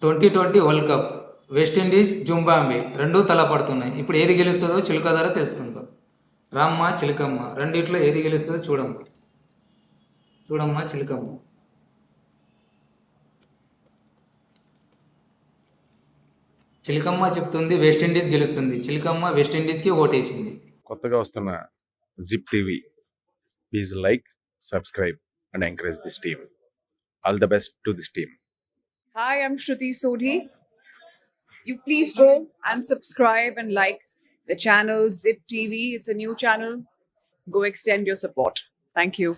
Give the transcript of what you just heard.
2020 world cup West Indies Zimbabwe రెండూ తలపడుతున్నాయి. ఇప్పుడు ఏది గెలుస్తుందో చిలుక ద్వారా తెలుసుకుందాం. రామ్మ చిలుకమ్మ రెండిట్లో ఏది గెలుస్తుందో చూడమ్మా చిలుకమ్మ. చిలుకమ్మ చెప్తుంది వెస్టిండీస్ గెలుస్తుంది. చిలుకమ్మ వెస్టిండీస్కి ఓటేసింది. కొత్తగా వస్తున్న zip TV, please like, subscribe and encourage this team. All the best to this team. Hi, I'm Shruti Sodhi. You please go and subscribe and like the channel Zip TV. It's a new channel. Go extend your support. Thank you.